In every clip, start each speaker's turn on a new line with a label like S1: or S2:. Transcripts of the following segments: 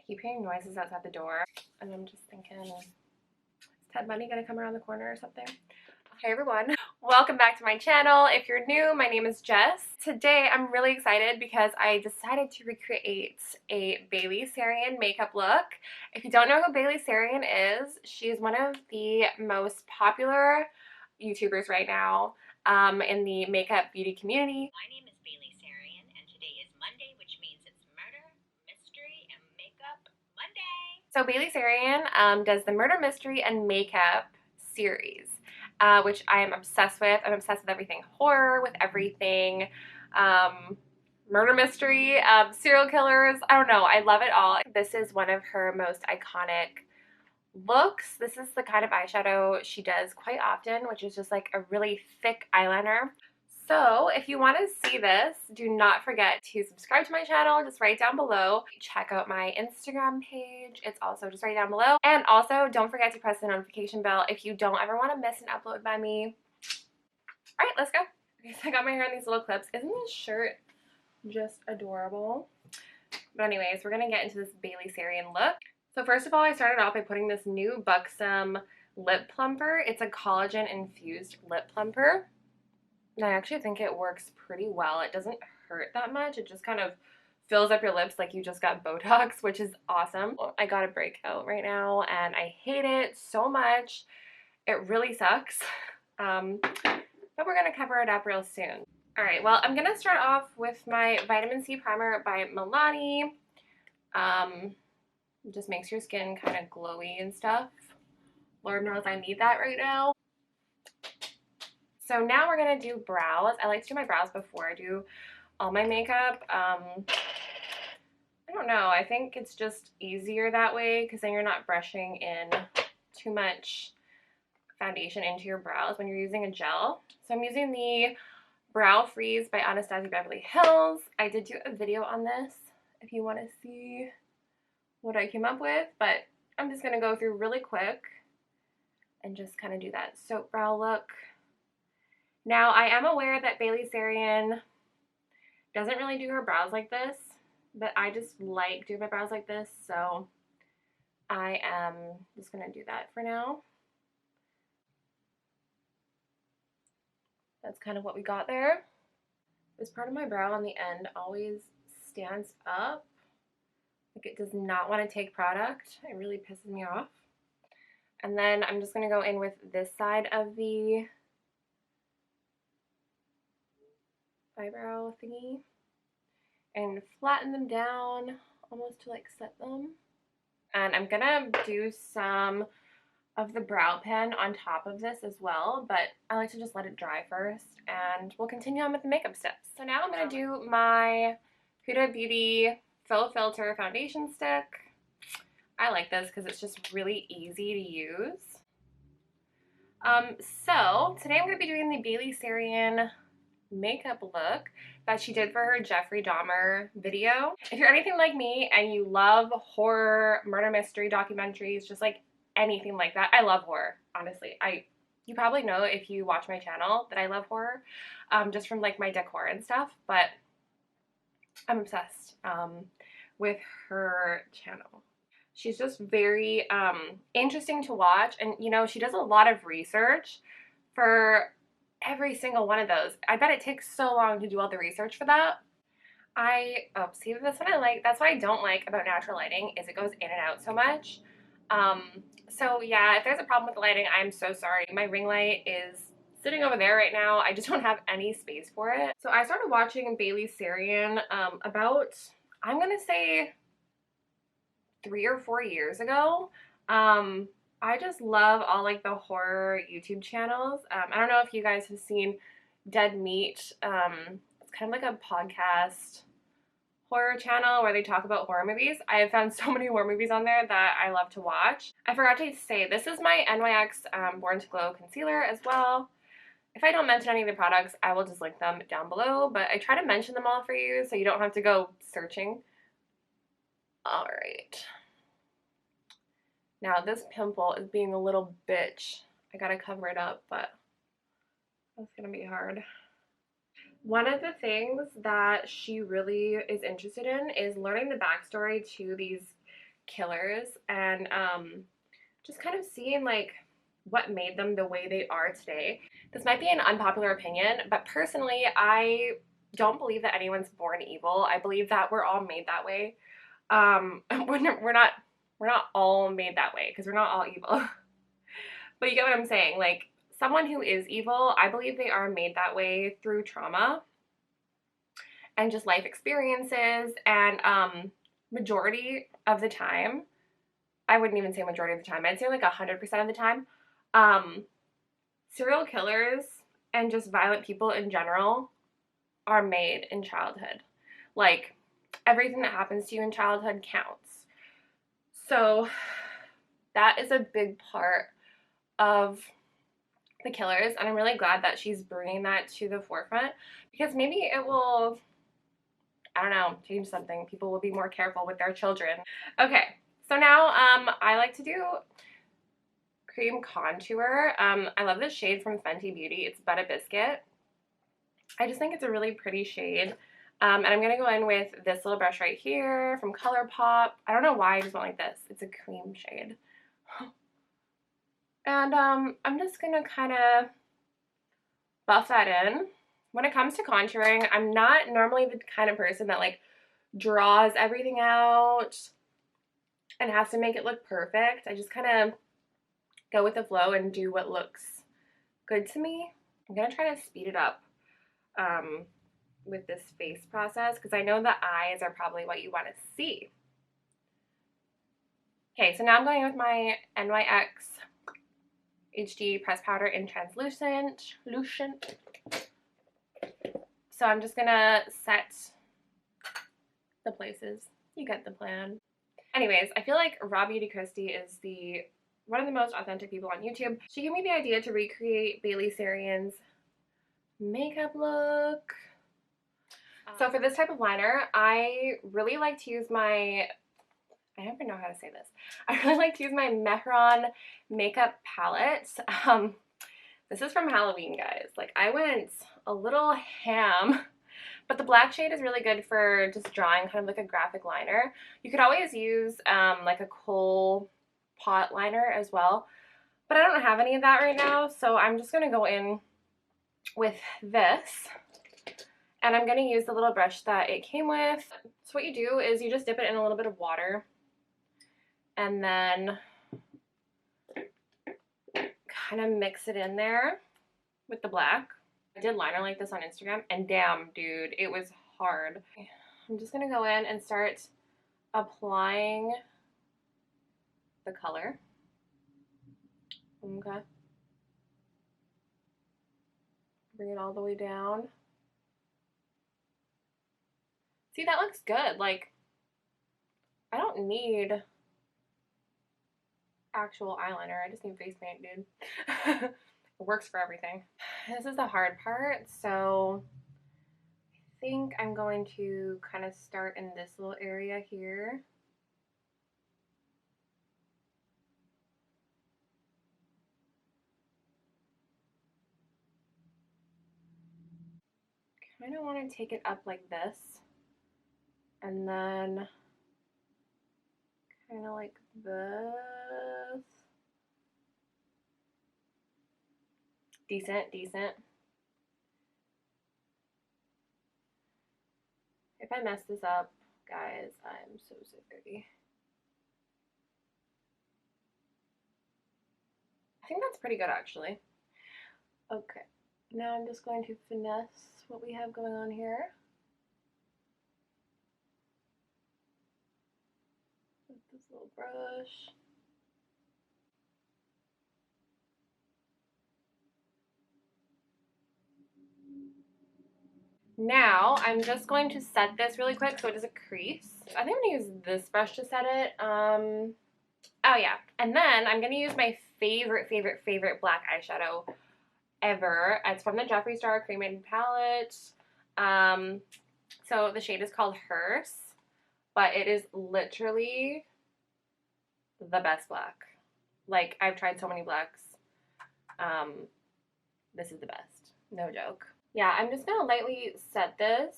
S1: keep hearing noises outside the door, and I'm just thinking, is Ted Bundy gonna come around the corner or something? Hey everyone, welcome back to my channel. If you're new, my name is Jess. Today I'm really excited because I decided to recreate a Bailey Sarian makeup look. If you don't know who Bailey Sarian is, she is one of the most popular YouTubers right now in the makeup beauty community.
S2: My name is Bailey Sarian, and today is Monday, which means it's Murder, Mystery, and Makeup Monday.
S1: So Bailey Sarian does the Murder, Mystery, and Makeup series, which I am obsessed with. I'm obsessed with everything horror, with everything murder mystery, serial killers. I don't know. I love it all. This is one of her most iconic looks. This is the kind of eyeshadow she does quite often, which is just like a really thick eyeliner. So if you want to see this, do not forget to subscribe to my channel, just right down below. Check out my Instagram page. It's also just right down below. And also don't forget to press the notification bell if you don't ever want to miss an upload by me. All right, let's go. Okay, so I got my hair in these little clips. Isn't this shirt just adorable? But anyways, we're going to get into this Bailey Sarian look. So first of all, I started off by putting this new Buxom lip plumper. It's a collagen infused lip plumper. And I actually think it works pretty well. It doesn't hurt that much. It just kind of fills up your lips like you just got Botox, which is awesome. I got a breakout right now and I hate it so much. It really sucks. But we're going to cover it up real soon. Alright, well, I'm going to start off with my Vitamin C Primer by Milani. It just makes your skin kind of glowy and stuff. Lord knows I need that right now. So now we're going to do brows. I like to do my brows before I do all my makeup. I don't know. I think it's just easier that way because then you're not brushing in too much foundation into your brows when you're using a gel. So I'm using the Brow Freeze by Anastasia Beverly Hills. I did do a video on this if you want to see what I came up with, but I'm just going to go through really quick and just kind of do that soap brow look. Now, I am aware that Bailey Sarian doesn't really do her brows like this, but I just like doing my brows like this, so I am just going to do that for now. That's kind of what we got there. This part of my brow on the end always stands up. Like it does not want to take product. It really pisses me off. And then I'm just going to go in with this side of the eyebrow thingy and flatten them down almost to like set them. And I'm gonna do some of the brow pen on top of this as well, but I like to just let it dry first and we'll continue on with the makeup steps. So now I'm gonna do my Huda Beauty Faux Filter foundation stick. I like this because it's just really easy to use. So today I'm gonna be doing the Bailey Sarian makeup look that she did for her Jeffree Dahmer video. If you're anything like me and you love horror, murder mystery documentaries, just like anything like that, I love horror, honestly. You probably know if you watch my channel that I love horror, just from like my decor and stuff, but I'm obsessed with her channel. She's just very interesting to watch, and you know, she does a lot of research for every single one of those. I bet it takes so long to do all the research for that. See, this one I like. That's what I don't like about natural lighting is it goes in and out so much. So yeah, if there's a problem with the lighting, I'm so sorry. My ring light is sitting over there right now. I just don't have any space for it. So I started watching Bailey Sarian about, I'm gonna say 3 or 4 years ago. I just love all like the horror YouTube channels. I don't know if you guys have seen Dead Meat. It's kind of like a podcast horror channel where they talk about horror movies. I have found so many horror movies on there that I love to watch. I forgot to say, this is my NYX Born to Glow concealer as well. If I don't mention any of the products, I will just link them down below, but I try to mention them all for you so you don't have to go searching. All right. Now this pimple is being a little bitch. I gotta cover it up, but that's gonna be hard. One of the things that she really is interested in is learning the backstory to these killers and just kind of seeing like what made them the way they are today. This might be an unpopular opinion, but personally, I don't believe that anyone's born evil. I believe that we're all made that way. We're not all made that way because we're not all evil. But you get what I'm saying? Like someone who is evil, I believe they are made that way through trauma and just life experiences and majority of the time, I wouldn't even say majority of the time, I'd say like 100% of the time, serial killers and just violent people in general are made in childhood. Like everything that happens to you in childhood counts. So that is a big part of the killers, and I'm really glad that she's bringing that to the forefront because maybe it will, I don't know, change something. People will be more careful with their children. Okay, so now I like to do cream contour. I love this shade from Fenty Beauty. It's Butta Biscuit. I just think it's a really pretty shade. And I'm going to go in with this little brush right here from Colourpop. I don't know why I just went like this. It's a cream shade. And I'm just going to kind of buff that in. When it comes to contouring, I'm not normally the kind of person that like draws everything out and has to make it look perfect. I just kind of go with the flow and do what looks good to me. I'm going to try to speed it up with this face process because I know the eyes are probably what you want to see. Okay, so now I'm going with my NYX HD Pressed Powder in Translucent. So I'm just going to set the places. You get the plan. Anyways, I feel like RawBeautyKristi is one of the most authentic people on YouTube. She gave me the idea to recreate Bailey Sarian's makeup look. So for this type of liner, I really like to use I don't even know how to say this. I really like to use my Mehron makeup palette. This is from Halloween, guys. Like I went a little ham, but the black shade is really good for just drawing kind of like a graphic liner. You could always use like a kohl pot liner as well, but I don't have any of that right now, so I'm just going to go in with this. And I'm going to use the little brush that it came with. So what you do is you just dip it in a little bit of water and then kind of mix it in there with the black. I did liner like this on Instagram and damn, dude, it was hard. I'm just going to go in and start applying the color. Okay. Bring it all the way down. See, that looks good. Like, I don't need actual eyeliner. I just need face paint, dude. It works for everything. This is the hard part, so I think I'm going to kind of start in this little area here. Kind of want to take it up like this, and then kind of like this. Decent, decent. If I mess this up, guys, I'm so sorry. I think that's pretty good, actually. Okay, now I'm just going to finesse what we have going on here. With this little brush. Now, I'm just going to set this really quick so it doesn't crease. I think I'm going to use this brush to set it. Oh yeah. And then I'm going to use my favorite black eyeshadow ever. It's from the Jeffree Star Cremated palette. So the shade is called Hearse, but it is literally the best black. Like, I've tried so many blacks. This is the best. No joke. Yeah, I'm just going to lightly set this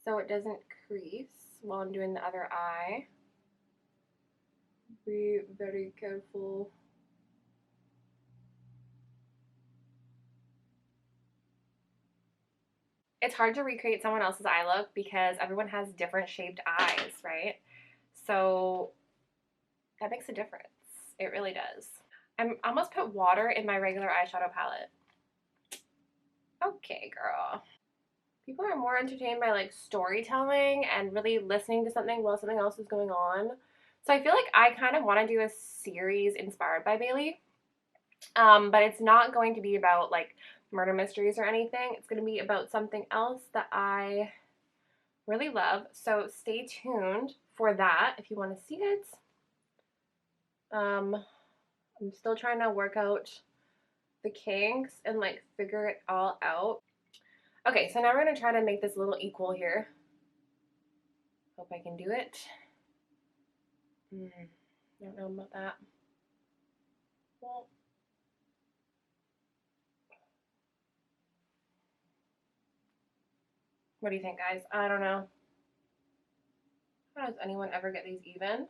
S1: so it doesn't crease while I'm doing the other eye. Be very careful. It's hard to recreate someone else's eye look because everyone has different shaped eyes, right? So that makes a difference. It really does. I almost put water in my regular eyeshadow palette. Okay, girl. People are more entertained by like storytelling and really listening to something while something else is going on. So I feel like I kind of want to do a series inspired by Bailey. But it's not going to be about like murder mysteries or anything. It's going to be about something else that I really love. So stay tuned for that if you want to see it. I'm still trying to work out the kinks and like figure it all out. Okay, so now we're going to try to make this a little equal here. Hope I can do it. Don't know about that. Well, what do you think, guys? I don't know. How does anyone ever get these even?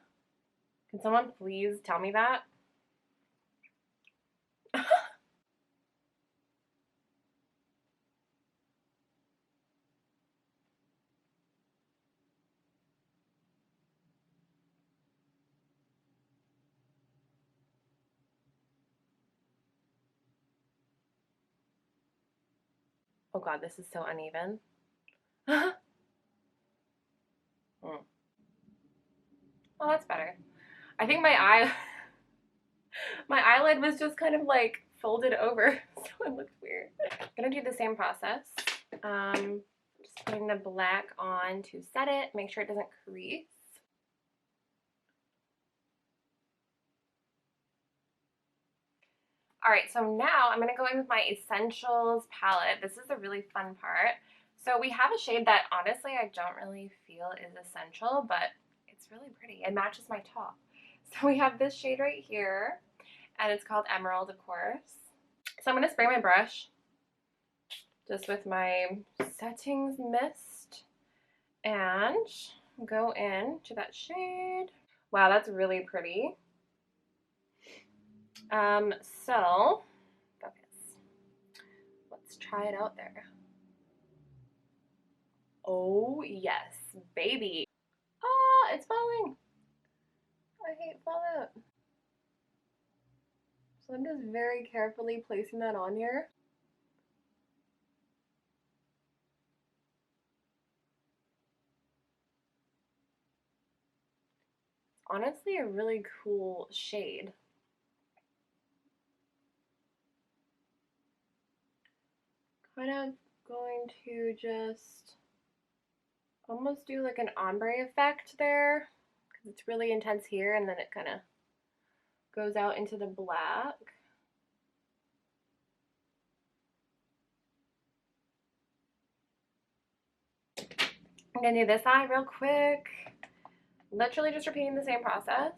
S1: Can someone please tell me that? Oh god, this is so uneven. Oh, that's better. I think my eyelid was just kind of like folded over, so it looks weird. I'm gonna do the same process. Just putting the black on to set it, make sure it doesn't crease. All right, so now I'm gonna go in with my Essentials palette. This is a really fun part. So we have a shade that honestly I don't really feel is essential, but it's really pretty. It matches my top. So we have this shade right here, and it's called Emerald, of course. So I'm gonna spray my brush just with my settings mist and go in to that shade. Wow, that's really pretty. So focus. Let's try it out there. Oh yes, baby. Ah, it's falling. I hate fallout. So I'm just very carefully placing that on here. Honestly, a really cool shade. Kind of going to just almost do like an ombre effect there because it's really intense here and then it kind of goes out into the black. I'm gonna do this eye real quick. Literally just repeating the same process.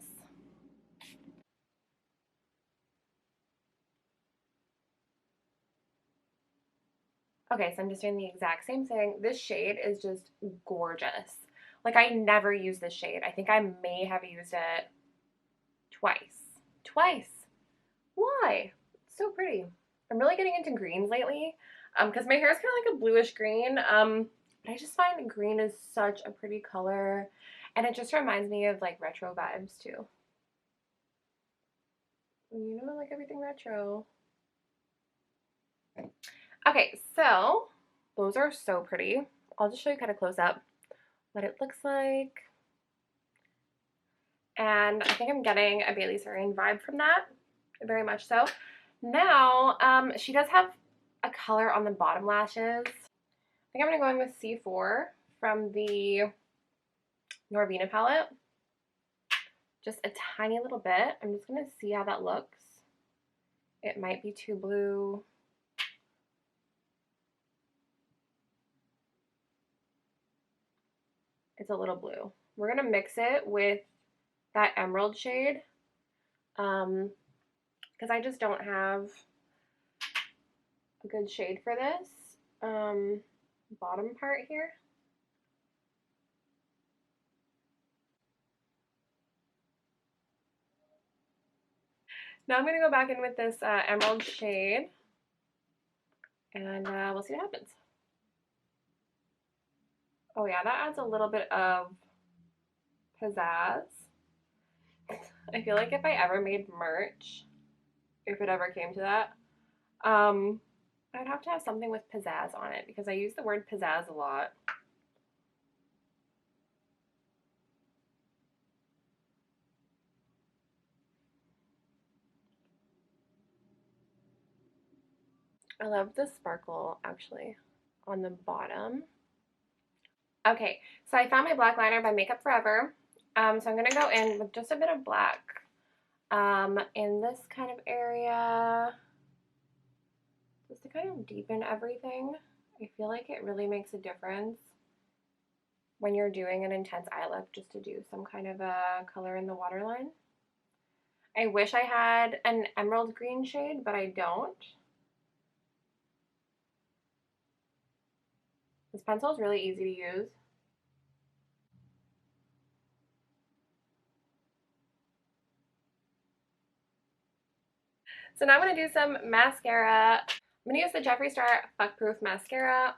S1: Okay, so I'm just doing the exact same thing. This shade is just gorgeous. Like I never use this shade. I think I may have used it twice. Twice. Why? It's so pretty. I'm really getting into greens lately because my hair is kind of like a bluish green. But I just find green is such a pretty color and it just reminds me of like retro vibes too. You know, like everything retro. Okay, so those are so pretty. I'll just show you kind of close up what it looks like. And I think I'm getting a Bailey Sarian vibe from that, very much so. Now, she does have a color on the bottom lashes. I think I'm going to go in with C4 from the Norvina palette. Just a tiny little bit. I'm just going to see how that looks. It might be too blue. It's a little blue. We're going to mix it with that emerald shade because I just don't have a good shade for this bottom part here. Now I'm going to go back in with this emerald shade, and we'll see what happens. Oh yeah, that adds a little bit of pizzazz. I feel like if I ever made merch, if it ever came to that, I'd have to have something with pizzazz on it because I use the word pizzazz a lot. I love the sparkle actually on the bottom. Okay, so I found my black liner by Makeup Forever. So I'm gonna go in with just a bit of black in this kind of area, just to kind of deepen everything. I feel like it really makes a difference when you're doing an intense eye look just to do some kind of a color in the waterline. I wish I had an emerald green shade, but I don't. This pencil is really easy to use. So now I'm going to do some mascara. I'm going to use the Jeffree Star Fuck Proof Mascara.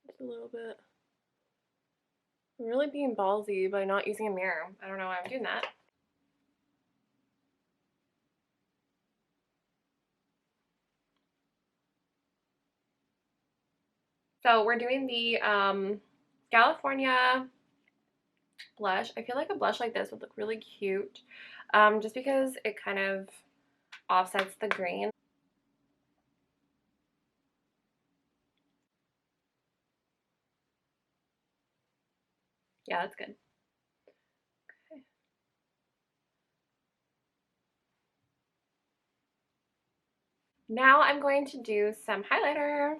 S1: Just a little bit. I'm really being ballsy by not using a mirror. I don't know why I'm doing that. So we're doing the Galifornia blush. I feel like a blush like this would look really cute, just because it kind of offsets the green. Yeah, that's good. Okay. Now I'm going to do some highlighter.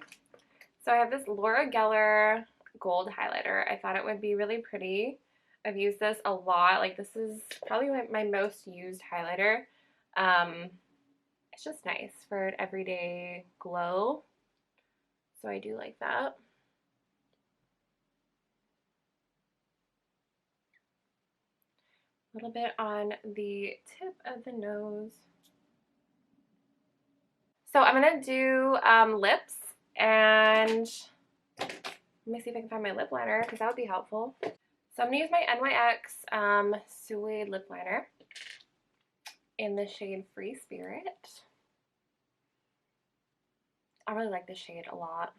S1: So I have this Laura Geller gold highlighter. I thought it would be really pretty. I've used this a lot. Like, this is probably my most used highlighter. It's just nice for an everyday glow. So I do like that. A little bit on the tip of the nose. So I'm going to do lips, and let me see if I can find my lip liner because that would be helpful. So I'm going to use my NYX Suede lip liner in the shade Free Spirit. I really like this shade a lot.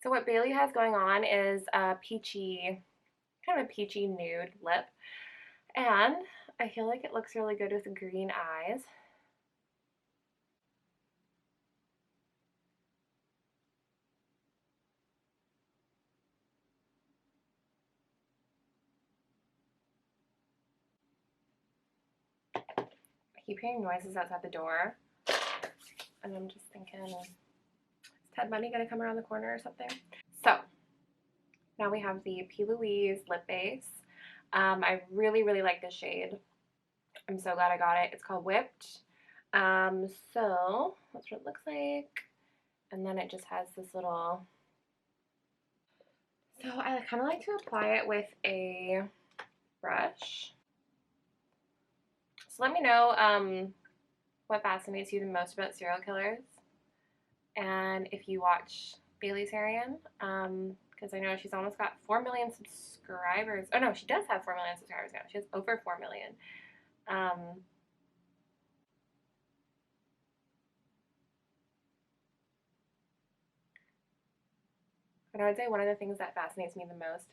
S1: So what Bailey has going on is a peachy, kind of a peachy nude lip. And I feel like it looks really good with green eyes. I keep hearing noises outside the door, and I'm just thinking, is Ted Bundy gonna come around the corner or something? So now we have the P.Louise lip base. I really, really like this shade. I'm so glad I got it. It's called Whipped. So that's what it looks like. And then it just has this little, so I kind of like to apply it with a brush. So let me know what fascinates you the most about serial killers, and if you watch Bailey Sarian, because I know she's almost got 4 million subscribers. Oh no, she does have 4 million subscribers now. She has over 4 million. But I would say one of the things that fascinates me the most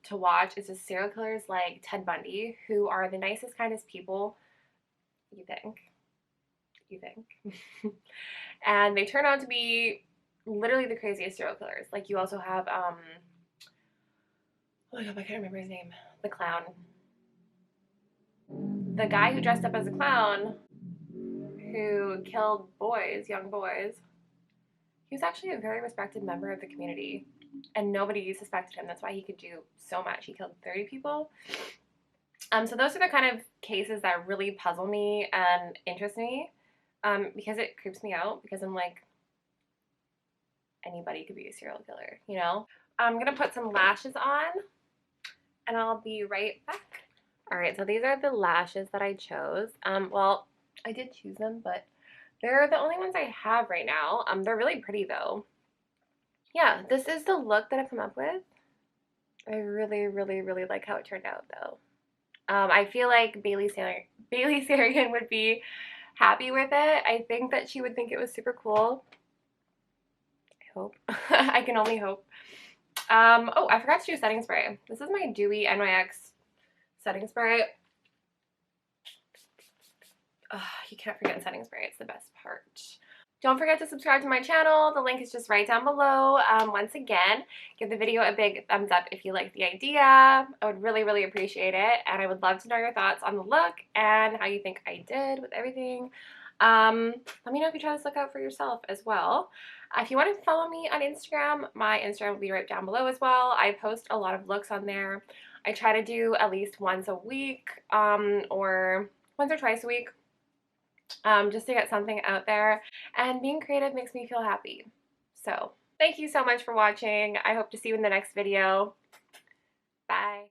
S1: to watch is just serial killers like Ted Bundy, who are the nicest, kindest people, you think. And they turn out to be literally the craziest serial killers. Like, you also have, oh my god, I can't remember his name. The clown. The guy who dressed up as a clown who killed boys, young boys. He was actually a very respected member of the community, and nobody suspected him. That's why he could do so much. He killed 30 people. So those are the kind of cases that really puzzle me and interest me, because it creeps me out, because I'm like, anybody could be a serial killer, you know? I'm going to put some lashes on. and I'll be right back. All right, so these are the lashes that I chose. Well, I did choose them, but they're the only ones I have right now. They're really pretty though. Yeah, this is the look that I've come up with. I really, really, really like how it turned out though. I feel like Bailey Sarian would be happy with it. I think that she would think it was super cool. I hope. I can only hope. Oh, I forgot to do setting spray. This is my Dewy NYX setting spray. Ugh, you can't forget setting spray. It's the best part. Don't forget to subscribe to my channel. The link is just right down below. Once again, give the video a big thumbs up if you like the idea. I would really, really appreciate it. And I would love to know your thoughts on the look and how you think I did with everything. Let me know if you try this look out for yourself as well. If you want to follow me on Instagram, my Instagram will be right down below as well. I post a lot of looks on there. I try to do at least once a week or once or twice a week. Just to get something out there, and being creative makes me feel happy. So thank you so much for watching. I hope to see you in the next video. Bye.